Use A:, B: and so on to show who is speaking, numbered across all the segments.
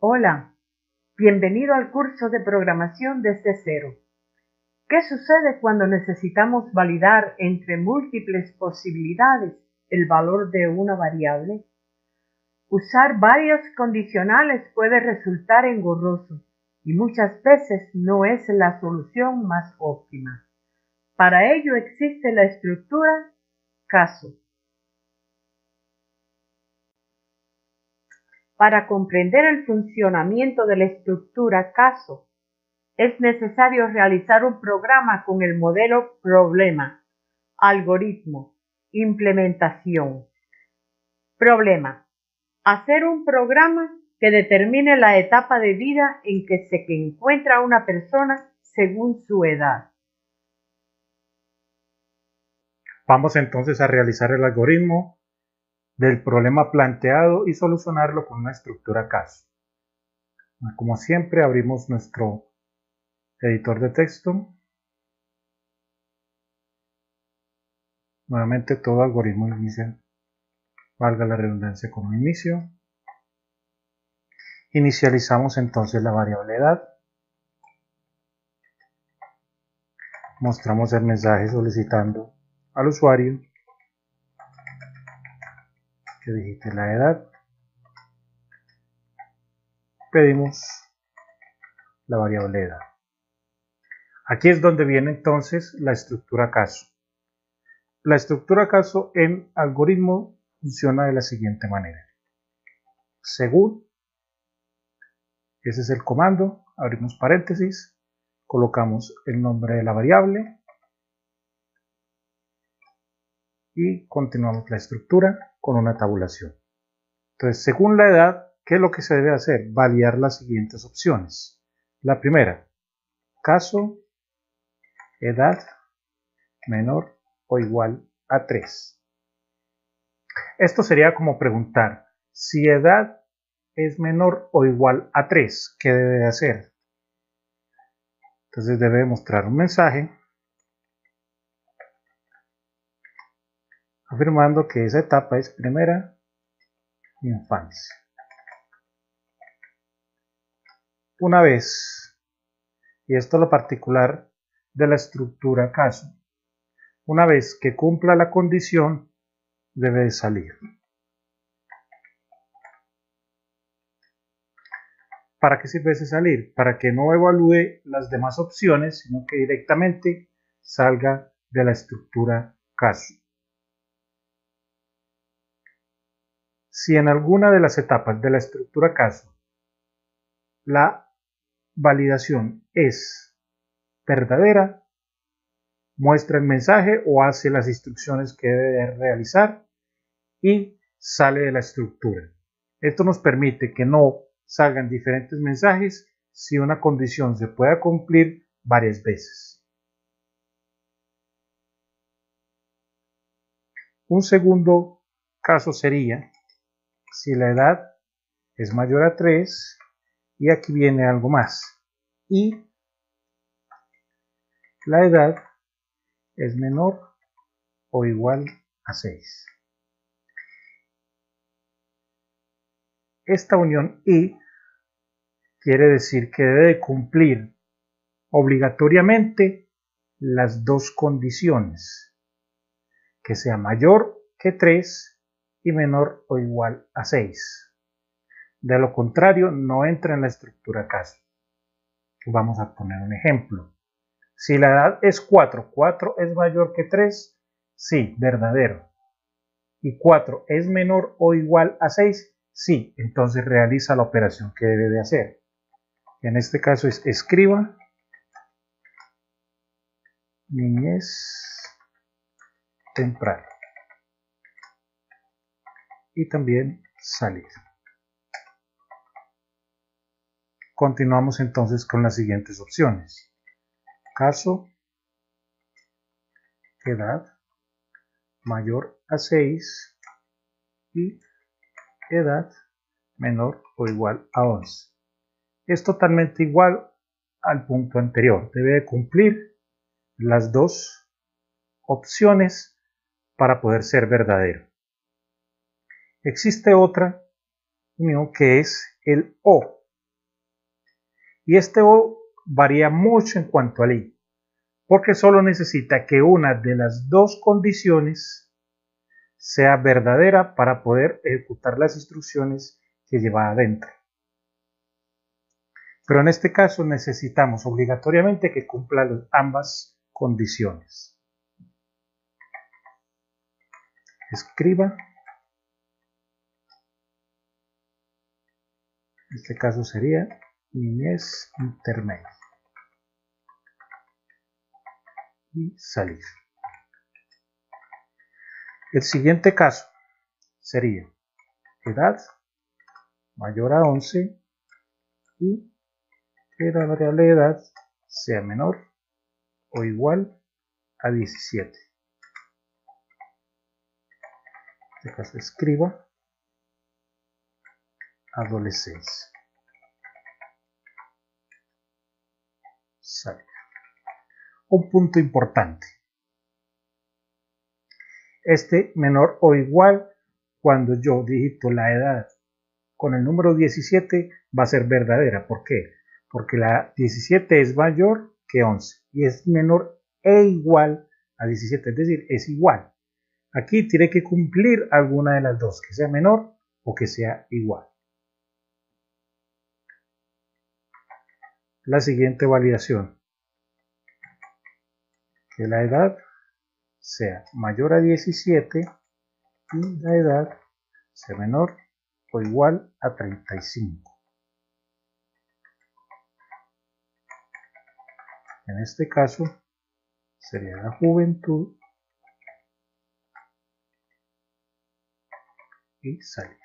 A: Hola, bienvenido al curso de programación desde cero. ¿Qué sucede cuando necesitamos validar entre múltiples posibilidades el valor de una variable? Usar varios condicionales puede resultar engorroso y muchas veces no es la solución más óptima. Para ello existe la estructura caso. Para comprender el funcionamiento de la estructura caso, es necesario realizar un programa con el modelo problema, algoritmo, implementación. Problema: hacer un programa que determine la etapa de vida en que se encuentra una persona según su edad.
B: Vamos entonces a realizar el algoritmo del problema planteado y solucionarlo con una estructura caso. Como siempre, abrimos nuestro editor de texto. Nuevamente, todo algoritmo inicia, valga la redundancia, con un inicio. Inicializamos entonces la variable edad. Mostramos el mensaje solicitando al usuario que digite la edad. Pedimos la variable edad. Aquí es donde viene entonces la estructura caso. La estructura caso en algoritmo funciona de la siguiente manera. Según, ese es el comando, abrimos paréntesis, colocamos el nombre de la variable y continuamos la estructura con una tabulación. Entonces, según la edad, ¿qué es lo que se debe hacer? Validar las siguientes opciones. La primera, caso, edad menor o igual a 3. Esto sería como preguntar, si edad es menor o igual a 3, ¿qué debe hacer? Entonces debe mostrar un mensaje afirmando que esa etapa es primera infancia. Una vez, y esto es lo particular de la estructura caso, una vez que cumpla la condición, debe salir. ¿Para qué sirve ese salir? Para que no evalúe las demás opciones, sino que directamente salga de la estructura caso. Si en alguna de las etapas de la estructura caso la validación es verdadera, muestra el mensaje o hace las instrucciones que debe realizar y sale de la estructura. Esto nos permite que no salgan diferentes mensajes si una condición se pueda cumplir varias veces. Un segundo caso sería si la edad es mayor a 3 y aquí viene algo más y la edad es menor o igual a 6. Esta unión y quiere decir que debe cumplir obligatoriamente las dos condiciones, que sea mayor que 3 y menor o igual a 6. De lo contrario, no entra en la estructura caso. Vamos a poner un ejemplo. Si la edad es 4, ¿4 es mayor que 3? Sí, verdadero. ¿Y 4 es menor o igual a 6? Sí, entonces realiza la operación que debe de hacer. En este caso es escriba niñez temprana y también salir. Continuamos entonces con las siguientes opciones. Caso, edad mayor a 6 y edad menor o igual a 11. Es totalmente igual al punto anterior. Debe cumplir las dos opciones para poder ser verdadero. Existe otra unión que es el o. Y este O varía mucho en cuanto al I, porque solo necesita que una de las dos condiciones sea verdadera para poder ejecutar las instrucciones que lleva adentro. Pero en este caso necesitamos obligatoriamente que cumpla ambas condiciones. Escriba. En este caso sería niñez intermedia. Y salir. El siguiente caso sería edad mayor a 11 y que la variable de edad sea menor o igual a 17. En este caso escriba adolescencia. Salir. Un punto importante. Este menor o igual, cuando yo digito la edad con el número 17, va a ser verdadera. ¿Por qué? Porque la 17 es mayor que 11 y es menor e igual a 17, es decir, es igual. Aquí tiene que cumplir alguna de las dos, que sea menor o que sea igual. La siguiente validación, que la edad sea mayor a 17 y la edad sea menor o igual a 35. En este caso sería la juventud y salir.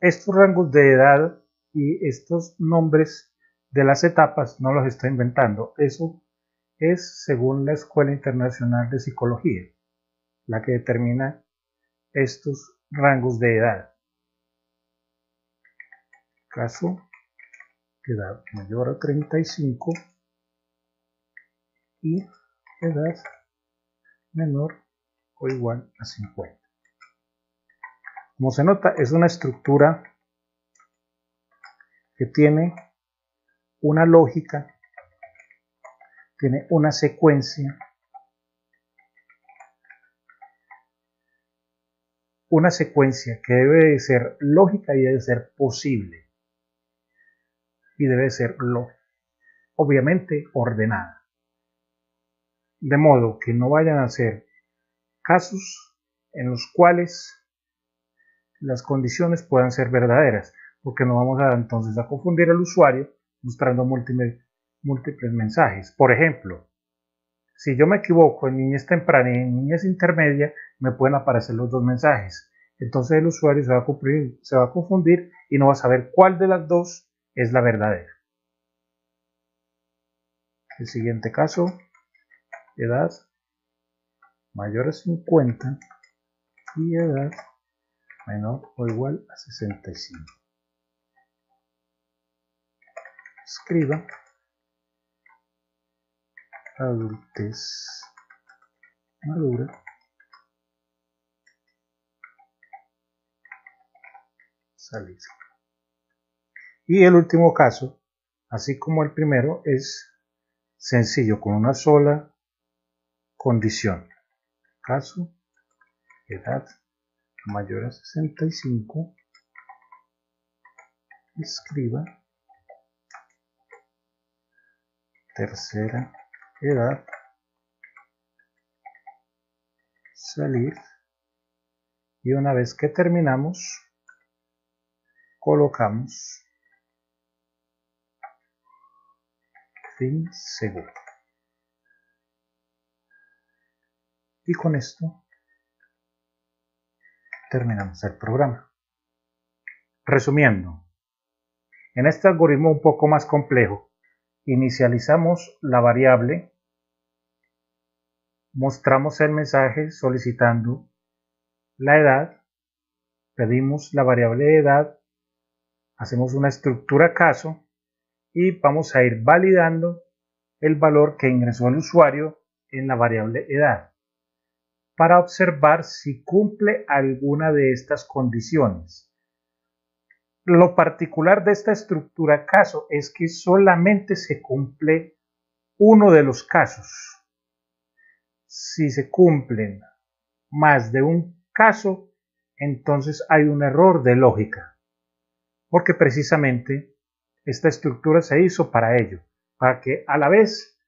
B: Estos rangos de edad y estos nombres de las etapas no los estoy inventando. Eso es según la Escuela Internacional de Psicología, la que determina estos rangos de edad. Caso de edad mayor a 35 y edad menor o igual a 50. Como se nota, es una estructura que tiene una lógica, tiene una secuencia, que debe de ser lógica y debe ser posible. Y debe ser, obviamente, ordenada. De modo que no vayan a ser casos en los cuales las condiciones puedan ser verdaderas, porque no vamos a entonces a confundir al usuario mostrando múltiples mensajes. Por ejemplo, si yo me equivoco en niñez temprana y en niñez intermedia, me pueden aparecer los dos mensajes. Entonces el usuario se va a confundir y no va a saber cuál de las dos es la verdadera. El siguiente caso, edad mayor a 50 y edad menor o igual a 65. Escriba adultez madura, salir. Y el último caso, así como el primero, es sencillo, con una sola condición. Caso, edad mayor a 65, escriba tercera edad, salir, y una vez que terminamos, colocamos fin seguro. Y con esto terminamos el programa. Resumiendo, en este algoritmo un poco más complejo, inicializamos la variable, mostramos el mensaje solicitando la edad, pedimos la variable de edad, hacemos una estructura caso y vamos a ir validando el valor que ingresó el usuario en la variable edad para observar si cumple alguna de estas condiciones. Lo particular de esta estructura caso es que solamente se cumple uno de los casos. Si se cumplen más de un caso, entonces hay un error de lógica, porque precisamente esta estructura se hizo para ello, para que a la vez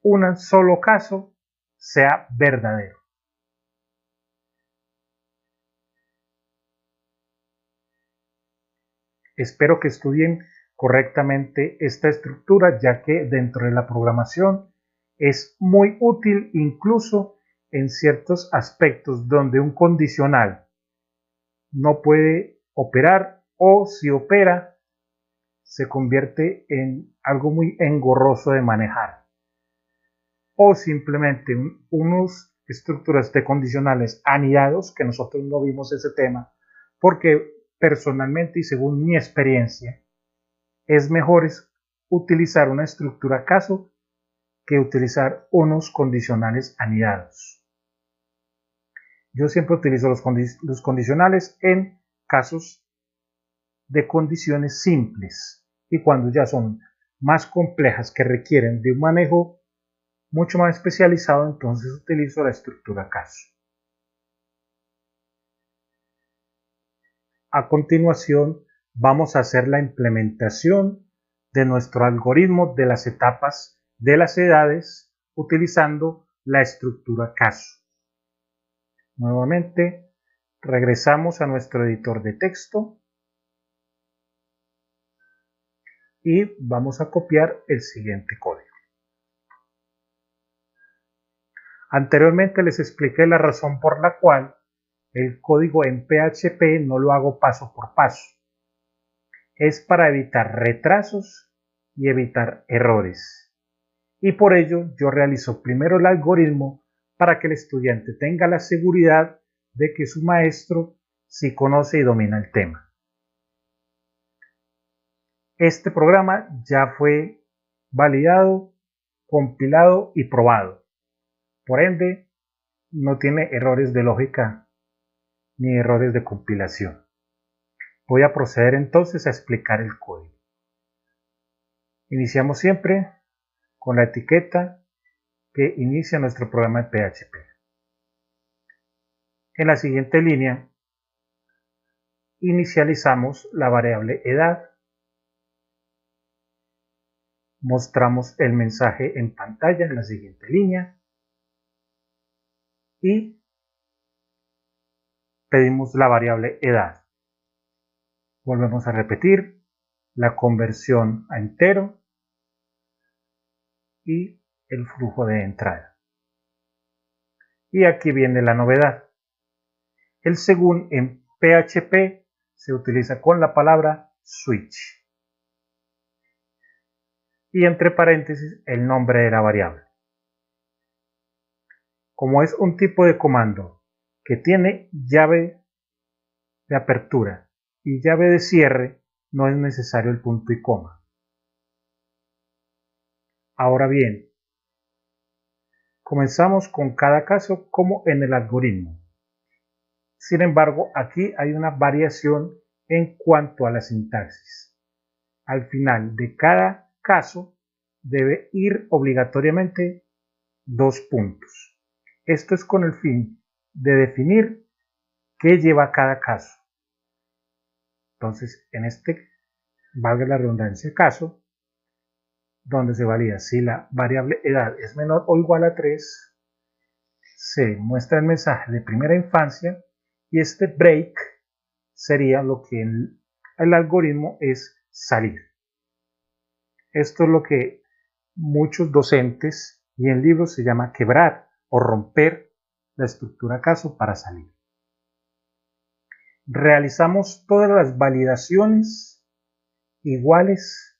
B: un solo caso sea verdadero. Espero que estudien correctamente esta estructura, ya que dentro de la programación es muy útil incluso en ciertos aspectos donde un condicional no puede operar, o si opera se convierte en algo muy engorroso de manejar, o simplemente unas estructuras de condicionales anidados, que nosotros no vimos ese tema porque personalmente y según mi experiencia es mejor utilizar una estructura caso que utilizar unos condicionales anidados. Yo siempre utilizo los condicionales en casos de condiciones simples, y cuando ya son más complejas que requieren de un manejo mucho más especializado, entonces utilizo la estructura caso. A continuación vamos a hacer la implementación de nuestro algoritmo de las etapas de las edades utilizando la estructura caso. Nuevamente regresamos a nuestro editor de texto y vamos a copiar el siguiente código. Anteriormente les expliqué la razón por la cual el código en PHP no lo hago paso por paso. Es para evitar retrasos y evitar errores. Y por ello yo realizo primero el algoritmo para que el estudiante tenga la seguridad de que su maestro sí conoce y domina el tema. Este programa ya fue validado, compilado y probado. Por ende, no tiene errores de lógica ni errores de compilación. Voy a proceder entonces a explicar el código. Iniciamos siempre con la etiqueta que inicia nuestro programa de PHP. En la siguiente línea, inicializamos la variable edad. Mostramos el mensaje en pantalla en la siguiente línea y pedimos la variable edad. Volvemos a repetir la conversión a entero y el flujo de entrada. Y aquí viene la novedad. El según en PHP se utiliza con la palabra switch. Y entre paréntesis el nombre de la variable. Como es un tipo de comando que tiene llave de apertura y llave de cierre, no es necesario el punto y coma. Ahora bien, comenzamos con cada caso como en el algoritmo. Sin embargo, aquí hay una variación en cuanto a la sintaxis. Al final de cada caso debe ir obligatoriamente dos puntos. Esto es con el fin de definir qué lleva cada caso. Entonces, en este, valga la redundancia, caso, donde se valida si la variable edad es menor o igual a 3, se muestra el mensaje de primera infancia y este break sería lo que en el algoritmo es salir. Esto es lo que muchos docentes y en libros se llama quebrar o romper la estructura caso para salir. Realizamos todas las validaciones iguales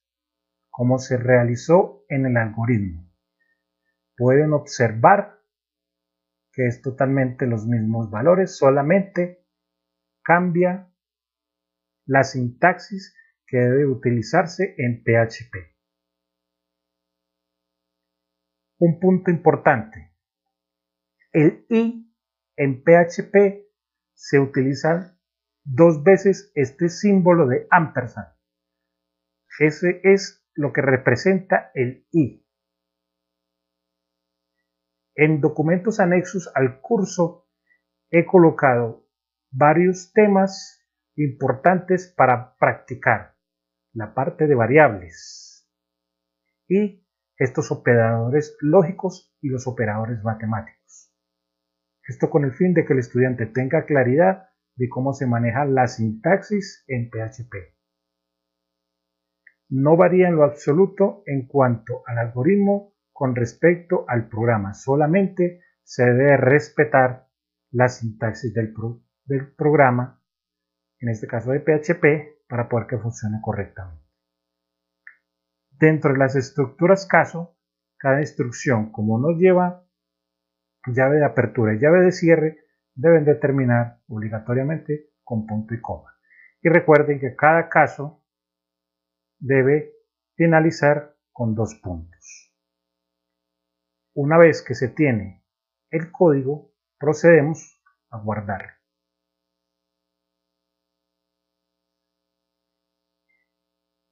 B: como se realizó en el algoritmo. Pueden observar que es totalmente los mismos valores, solamente cambia la sintaxis que debe utilizarse en PHP. Un punto importante, el i en PHP se utiliza dos veces este símbolo de ampersand. Ese es lo que representa el I. En documentos anexos al curso he colocado varios temas importantes para practicar la parte de variables y estos operadores lógicos y los operadores matemáticos. Esto con el fin de que el estudiante tenga claridad de cómo se maneja la sintaxis en PHP. No varía en lo absoluto en cuanto al algoritmo con respecto al programa, solamente se debe respetar la sintaxis del programa, en este caso de PHP, para poder que funcione correctamente. Dentro de las estructuras caso, cada instrucción, como nos lleva llave de apertura y llave de cierre, deben de terminar obligatoriamente con punto y coma. Y recuerden que cada caso debe finalizar con 2 puntos. Una vez que se tiene el código, procedemos a guardarlo.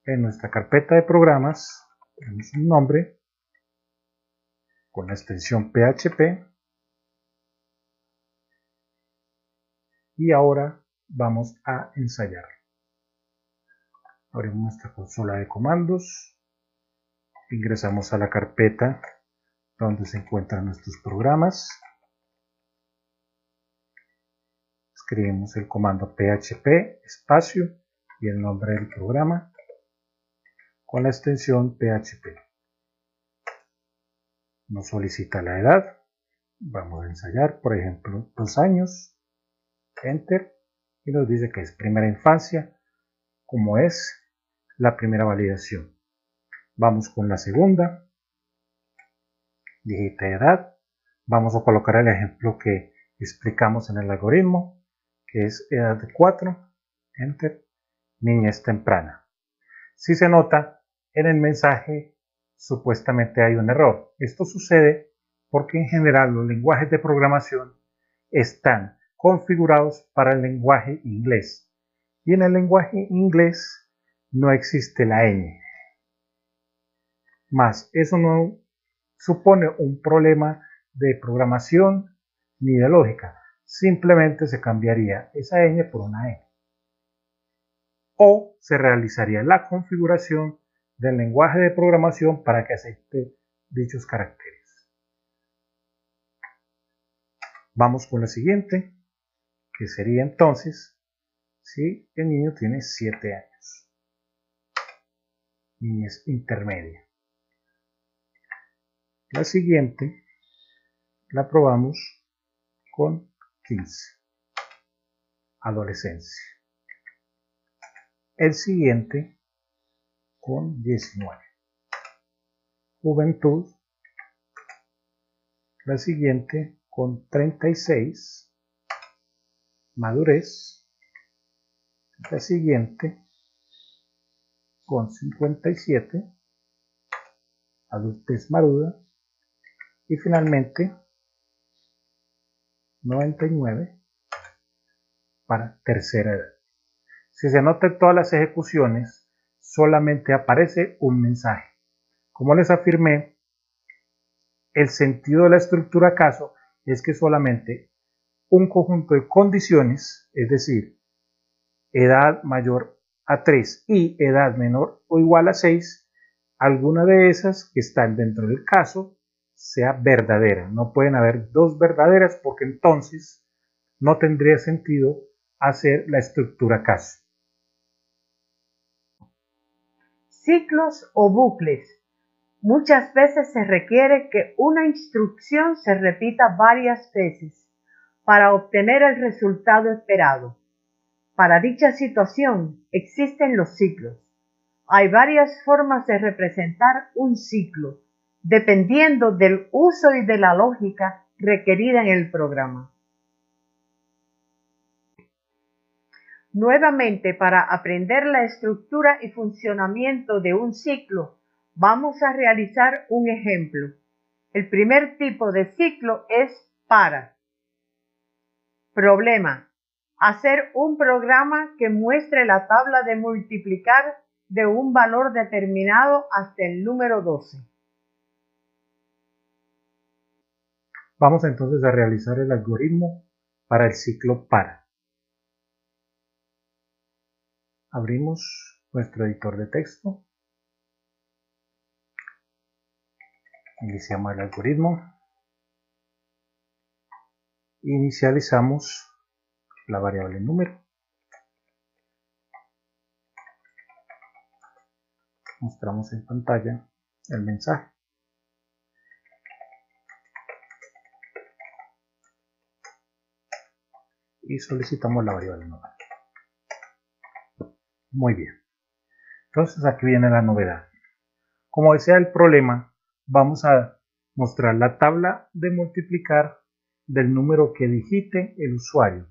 B: En nuestra carpeta de programas tenemos un nombre con la extensión PHP y ahora vamos a ensayar. Abrimos nuestra consola de comandos, ingresamos a la carpeta donde se encuentran nuestros programas, escribimos el comando php espacio y el nombre del programa con la extensión PHP. Nos solicita la edad, vamos a ensayar, por ejemplo, 2 años, enter, y nos dice que es primera infancia, como es la primera validación. Vamos con la segunda, digita edad, vamos a colocar el ejemplo que explicamos en el algoritmo, que es edad de 4, enter, niñez temprana. Si se nota, en el mensaje supuestamente hay un error. Esto sucede porque en general los lenguajes de programación están configurados para el lenguaje inglés y en el lenguaje inglés no existe la ñ. Más, eso no supone un problema de programación ni de lógica, simplemente se cambiaría esa ñ por una e. O se realizaría la configuración del lenguaje de programación para que acepte dichos caracteres. Vamos con la siguiente, que sería entonces si el niño tiene 7 años. Niñez intermedia. La siguiente la probamos con 15. Adolescencia. El siguiente con 19. Juventud. La siguiente con 36. Madurez. La siguiente con 57. Adultez madura. Y finalmente 99 para tercera edad. Si se nota en todas las ejecuciones, solamente aparece un mensaje. Como les afirmé, el sentido de la estructura caso es que solamente un conjunto de condiciones, es decir, edad mayor a 3 y edad menor o igual a 6, alguna de esas que están dentro del caso sea verdadera. No pueden haber dos verdaderas porque entonces no tendría sentido hacer la estructura caso.
A: Ciclos o bucles. Muchas veces se requiere que una instrucción se repita varias veces para obtener el resultado esperado. Para dicha situación existen los ciclos. Hay varias formas de representar un ciclo, dependiendo del uso y de la lógica requerida en el programa. Nuevamente, para aprender la estructura y funcionamiento de un ciclo, vamos a realizar un ejemplo. El primer tipo de ciclo es para. Problema. Hacer un programa que muestre la tabla de multiplicar de un valor determinado hasta el número 12.
B: Vamos entonces a realizar el algoritmo para el ciclo para. Abrimos nuestro editor de texto. Iniciamos el algoritmo. Inicializamos la variable número. Mostramos en pantalla el mensaje. Y solicitamos la variable número. Muy bien. Entonces aquí viene la novedad. Como decía el problema, vamos a mostrar la tabla de multiplicar del número que digite el usuario,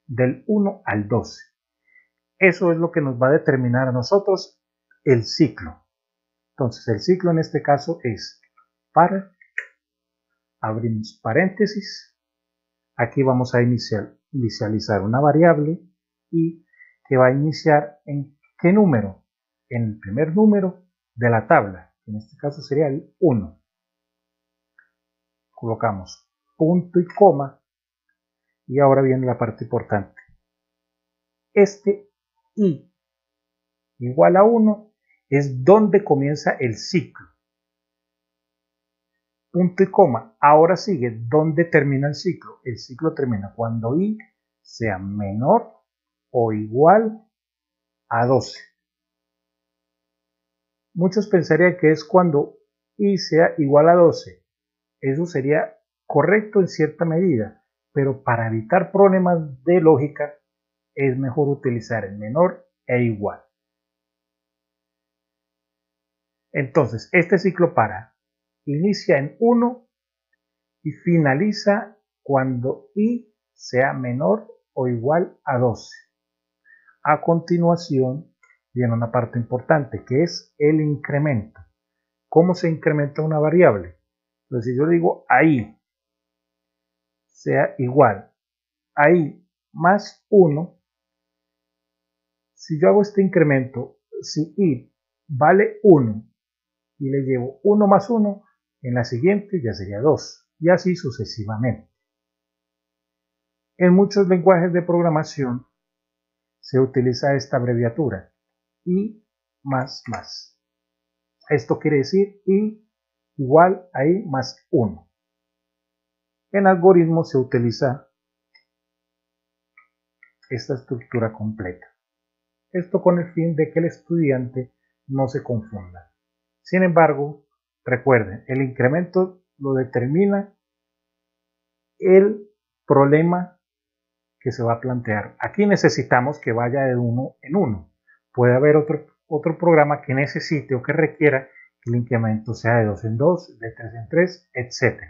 B: del 1 al 12. Eso es lo que nos va a determinar a nosotros el ciclo. Entonces el ciclo en este caso es para, abrimos paréntesis, aquí vamos a inicializar una variable y que va a iniciar en qué número, en el primer número de la tabla, en este caso sería el 1. Colocamos punto y coma y ahora viene la parte importante. Este i igual a 1 es donde comienza el ciclo. Punto y coma, ahora sigue donde termina el ciclo. El ciclo termina cuando i sea menor o igual a 12. Muchos pensarían que es cuando i sea igual a 12. Eso sería correcto en cierta medida, pero para evitar problemas de lógica es mejor utilizar el menor e igual. Entonces, este ciclo para inicia en 1 y finaliza cuando i sea menor o igual a 12. A continuación viene una parte importante que es el incremento. ¿Cómo se incrementa una variable? Entonces, si yo digo ahí sea igual a i más 1, si yo hago este incremento, si i vale 1 y le llevo 1 más 1, en la siguiente ya sería 2, y así sucesivamente. En muchos lenguajes de programación se utiliza esta abreviatura, i más más. Esto quiere decir i igual a i más 1. En algoritmos se utiliza esta estructura completa. Esto con el fin de que el estudiante no se confunda. Sin embargo, recuerden, el incremento lo determina el problema que se va a plantear. Aquí necesitamos que vaya de 1 en 1. Puede haber otro programa que necesite o que requiera que el incremento sea de 2 en 2, de 3 en 3, etc.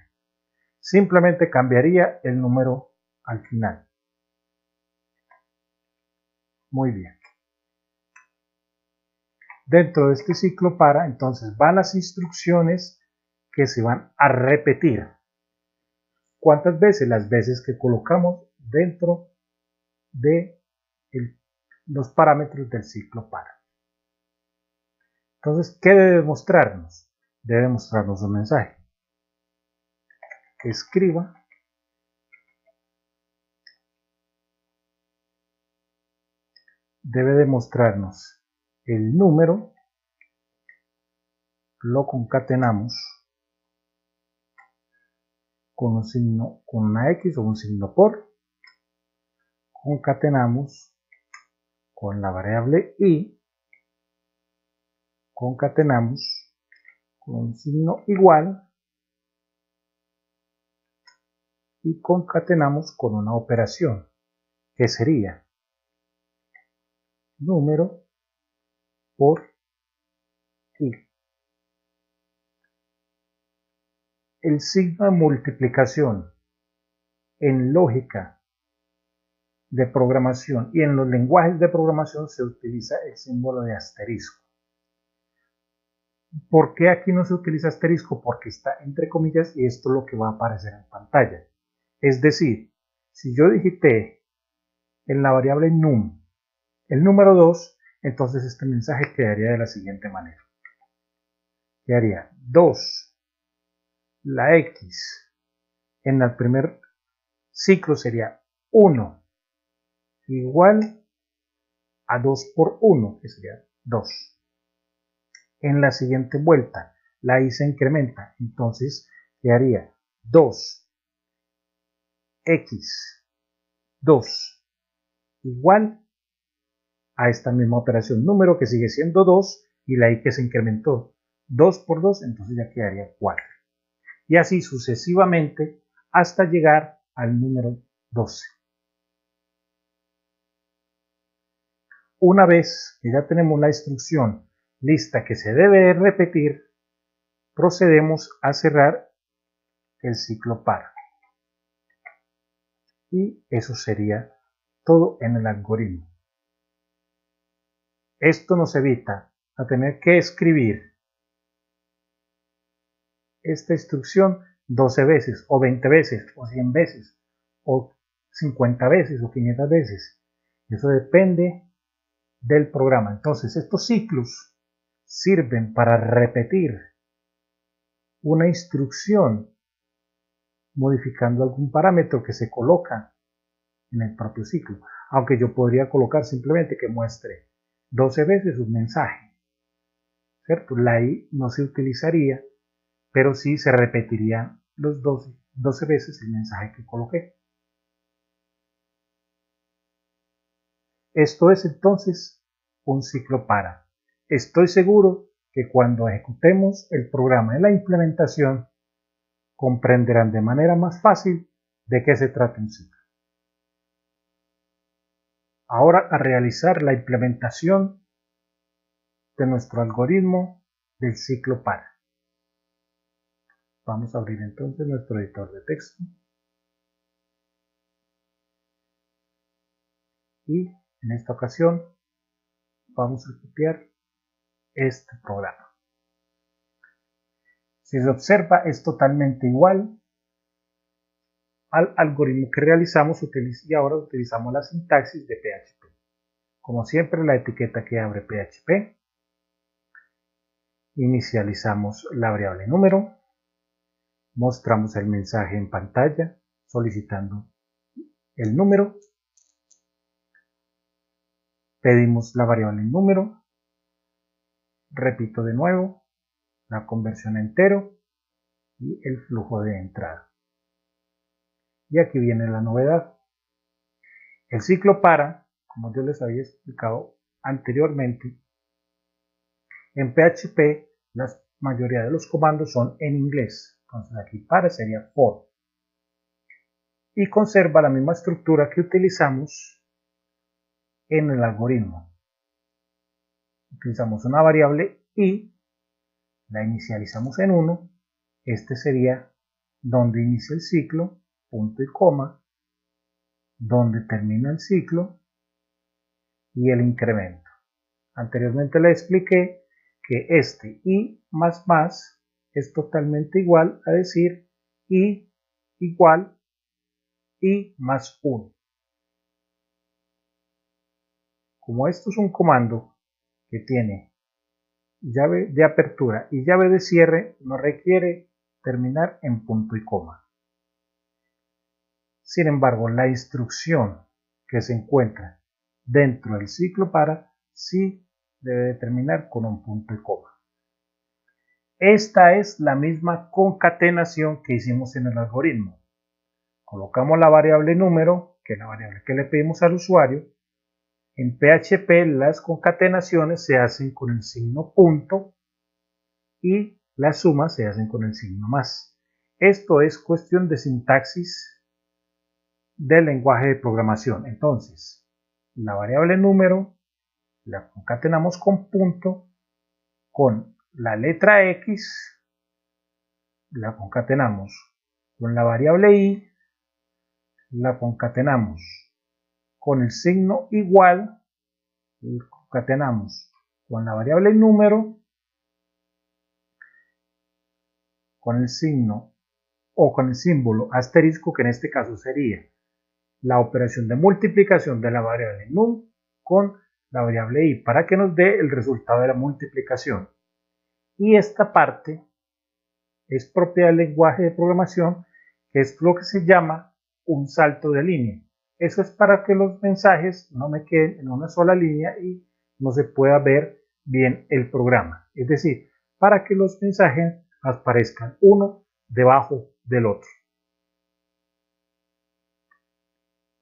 B: Simplemente cambiaría el número al final. Muy bien. Dentro de este ciclo para, entonces van las instrucciones que se van a repetir. ¿Cuántas veces? Las veces que colocamos dentro de los parámetros del ciclo para. Entonces, ¿qué debe mostrarnos? Debe mostrarnos un mensaje. Escriba debe demostrarnos el número, lo concatenamos con un signo, con una X o un signo por, concatenamos con la variable i, concatenamos con un signo igual y concatenamos con una operación que sería número por i. El signo de multiplicación en lógica de programación y en los lenguajes de programación se utiliza el símbolo de asterisco. ¿Por qué aquí no se utiliza asterisco? Porque está entre comillas y esto es lo que va a aparecer en pantalla. Es decir, si yo digité en la variable num el número 2, entonces este mensaje quedaría de la siguiente manera. Quedaría 2, la x en el primer ciclo sería 1 igual a 2 por 1, que sería 2. En la siguiente vuelta, la y se incrementa, entonces quedaría 2x 2 igual a esta misma operación número que sigue siendo 2 y la y que se incrementó 2 por 2, entonces ya quedaría 4. Y así sucesivamente hasta llegar al número 12. Una vez que ya tenemos la instrucción lista que se debe repetir, procedemos a cerrar el ciclo par. Y eso sería todo en el algoritmo. Esto nos evita a tener que escribir esta instrucción 12 veces, o 20 veces, o 100 veces, o 50 veces, o 500 veces. Eso depende del programa. Entonces, estos ciclos sirven para repetir una instrucción modificando algún parámetro que se coloca en el propio ciclo. Aunque yo podría colocar simplemente que muestre 12 veces un mensaje, ¿cierto? La i no se utilizaría, pero sí se repetirían los 12 veces el mensaje que coloqué. Esto es entonces un ciclo para. Estoy seguro que cuando ejecutemos el programa en la implementación, comprenderán de manera más fácil de qué se trata un ciclo. Ahora a realizar la implementación de nuestro algoritmo del ciclo para. Vamos a abrir entonces nuestro editor de texto y en esta ocasión vamos a copiar este programa. Si se observa, es totalmente igual al algoritmo que realizamos y ahora utilizamos la sintaxis de PHP. Como siempre, la etiqueta que abre PHP. Inicializamos la variable número. Mostramos el mensaje en pantalla solicitando el número. Pedimos la variable número. Repito de nuevo la conversión a entero y el flujo de entrada. Y aquí viene la novedad. El ciclo para, como yo les había explicado anteriormente, en PHP la mayoría de los comandos son en inglés. Entonces aquí para sería for. Y conserva la misma estructura que utilizamos en el algoritmo. Utilizamos una variable y la inicializamos en 1. Este sería donde inicia el ciclo, punto y coma, donde termina el ciclo y el incremento. Anteriormente le expliqué que este i más más es totalmente igual a decir i igual i más 1. Como esto es un comando que tiene llave de apertura y llave de cierre, no requiere terminar en punto y coma. Sin embargo, la instrucción que se encuentra dentro del ciclo para sí debe terminar con un punto y coma. Esta es la misma concatenación que hicimos en el algoritmo. Colocamos la variable número, que es la variable que le pedimos al usuario. En PHP las concatenaciones se hacen con el signo punto y las sumas se hacen con el signo más. Esto es cuestión de sintaxis del lenguaje de programación. Entonces, la variable número la concatenamos con punto, con la letra X la concatenamos con la variable y, la concatenamos con el signo igual, y concatenamos con la variable número, con el signo o con el símbolo asterisco, que en este caso sería la operación de multiplicación de la variable num con la variable i para que nos dé el resultado de la multiplicación. Y esta parte es propia del lenguaje de programación, que es lo que se llama un salto de línea. Eso es para que los mensajes no me queden en una sola línea y no se pueda ver bien el programa. Es decir, para que los mensajes aparezcan uno debajo del otro.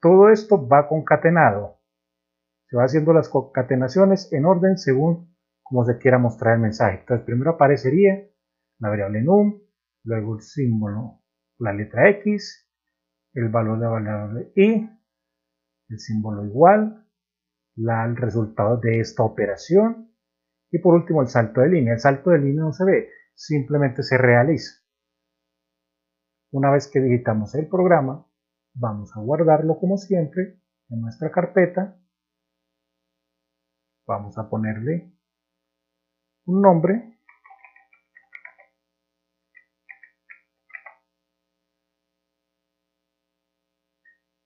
B: Todo esto va concatenado. Se va haciendo las concatenaciones en orden según como se quiera mostrar el mensaje. Entonces primero aparecería la variable num, luego el símbolo, la letra X, el valor de la variable y, el símbolo igual, el resultado de esta operación y por último el salto de línea. El salto de línea no se ve, simplemente se realiza. Una vez que digitamos el programa, vamos a guardarlo como siempre en nuestra carpeta. Vamos a ponerle un nombre.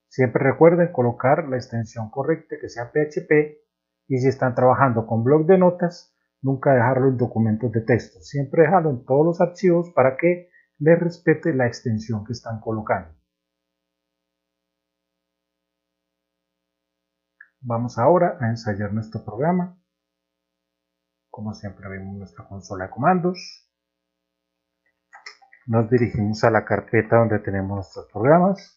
B: Siempre recuerden colocar la extensión correcta, que sea PHP, y si están trabajando con bloc de notas, nunca dejarlo en documentos de texto. Siempre dejarlo en todos los archivos para que les respete la extensión que están colocando. Vamos ahora a ensayar nuestro programa. Como siempre vemos nuestra consola de comandos. Nos dirigimos a la carpeta donde tenemos nuestros programas.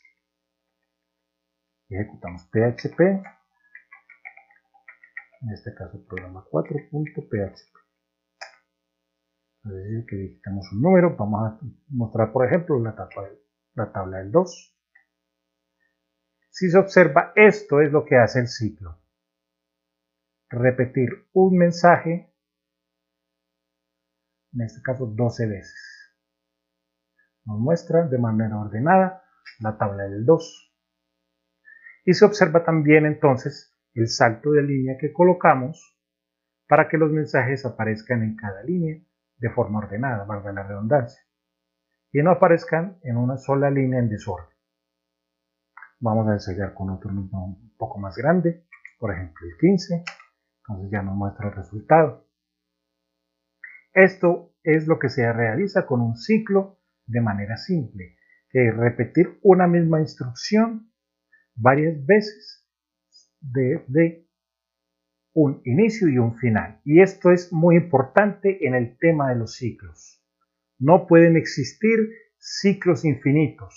B: Ejecutamos PHP, en este caso programa 4.php. Es decir, que digitamos un número, vamos a mostrar por ejemplo la tabla del 2. Si se observa, esto es lo que hace el ciclo. Repetir un mensaje, en este caso 12 veces. Nos muestra de manera ordenada la tabla del 2. Y se observa también entonces el salto de línea que colocamos para que los mensajes aparezcan en cada línea de forma ordenada, valga la redundancia, y no aparezcan en una sola línea en desorden. Vamos a ensayar con otro número un poco más grande, por ejemplo el 15, entonces ya nos muestra el resultado. Esto es lo que se realiza con un ciclo de manera simple, que es repetir una misma instrucción varias veces desde un inicio y un final. Y esto es muy importante en el tema de los ciclos. No pueden existir ciclos infinitos.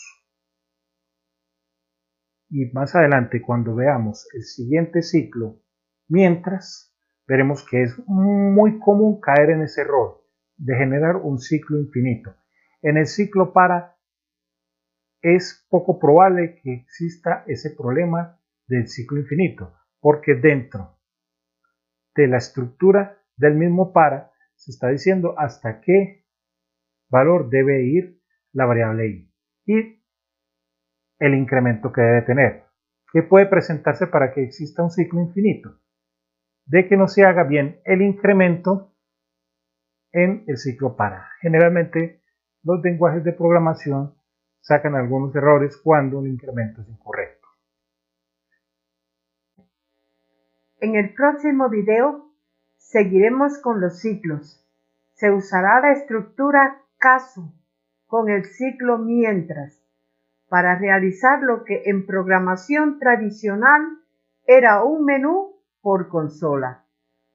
B: Y más adelante, cuando veamos el siguiente ciclo, mientras, veremos que es muy común caer en ese error de generar un ciclo infinito. En el ciclo para es poco probable que exista ese problema del ciclo infinito, porque dentro de la estructura del mismo para se está diciendo hasta qué valor debe ir la variable i y el incremento que debe tener. ¿Qué puede presentarse para que exista un ciclo infinito? De que no se haga bien el incremento en el ciclo para. Generalmente los lenguajes de programación sacan algunos errores cuando el incremento es incorrecto.
A: En el próximo video seguiremos con los ciclos. Se usará la estructura caso con el ciclo mientras para realizar lo que en programación tradicional era un menú por consola.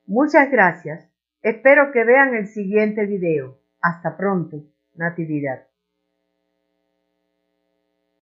A: Muchas gracias. Espero que vean el siguiente video. Hasta pronto. Natividad.